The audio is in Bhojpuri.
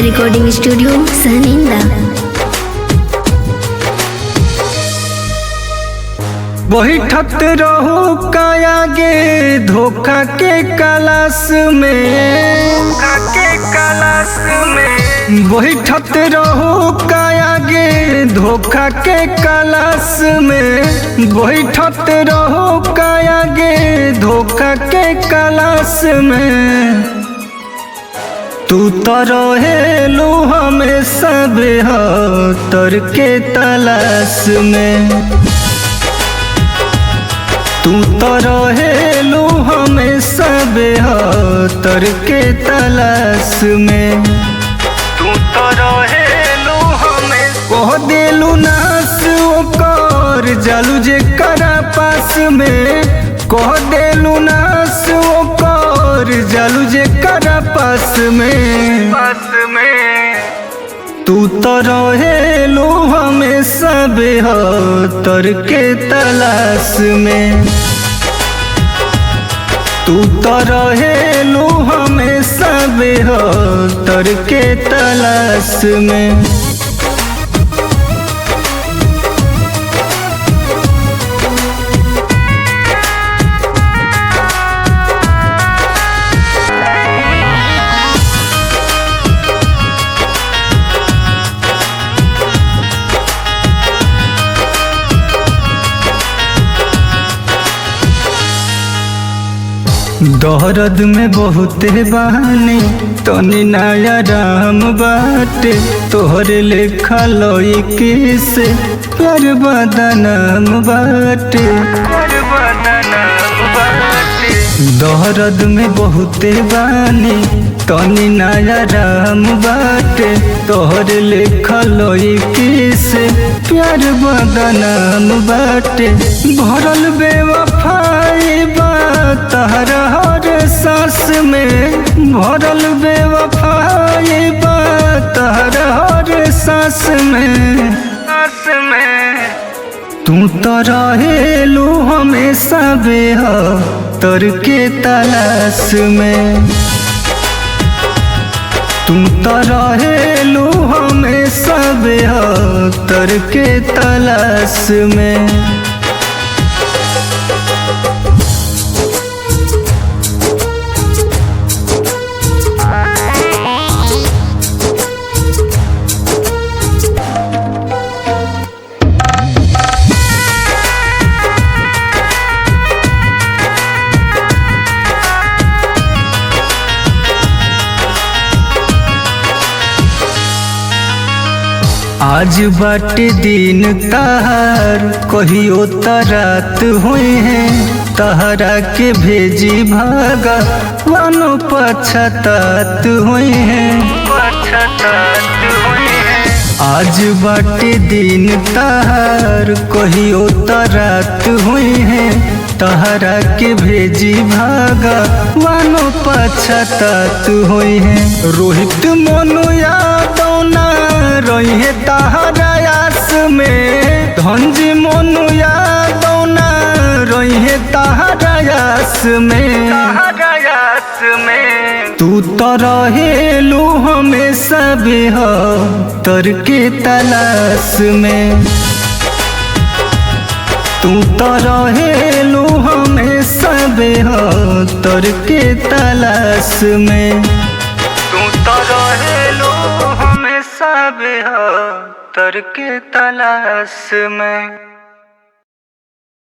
Recording studio सहनींदा। बैठत रहो कायागे धोखा के कलाश में, बैठत रहो कायागे धोखा के कलाश में, बैठत रहो कायागे धोखा के कलाश में। तू तो रहेलू हमेशा बेहतर के तलाश में, तू तो रहेलू हमेशा बेहतर के तलाश में। तू तो रहेलू हमेशा कह देलू नास ओकर जालू जे करा पास में, कह देलू नास ओकर जालू जे करा पास में। तू तो रहेलू हमेशा बेहतर के तलाश में, तू तो रहेलू हमेशा बेहतर के तलाश में। दर्द में बहुते बानी तनी नया राम बाटे, तोहरे लेखा लइके से प्यार बदनाम बाटे। दर्द में बहुते बानी तनी नया राम बाटे, तोहरे लेखा लइके से प्यार बदनाम बाटे। भरल बेवफाई बा तहरा हर सांस में, भरल बेवफाई बा तहरा हर सांस में। तू तो रहेलू हमेशा बेहतर के तलाश में, तू तो रहेलू हमेशा बेहतर के तलाश में। आज बाटे दिन तहार कहियो रात हुए हैं, तहरा के भेजी भागा वानो पछतात हुए हैं। आज बाटे दिन तहार कहियो रात हुए हैं, तहरा के भेजी भागा वानो पछतात हुए हैं। रोहित मोनू यादव ना रही है तहरा आस में, धनजी मोनू यादव ना रही है तहरा आस में। तू तो रहेलू हमेशा बेहतर के तलाश में, तू तो रहेलू हमेशा बेहतर के तलाश में। तू तो रहेलू हमेशा बेहतर के तलाश में।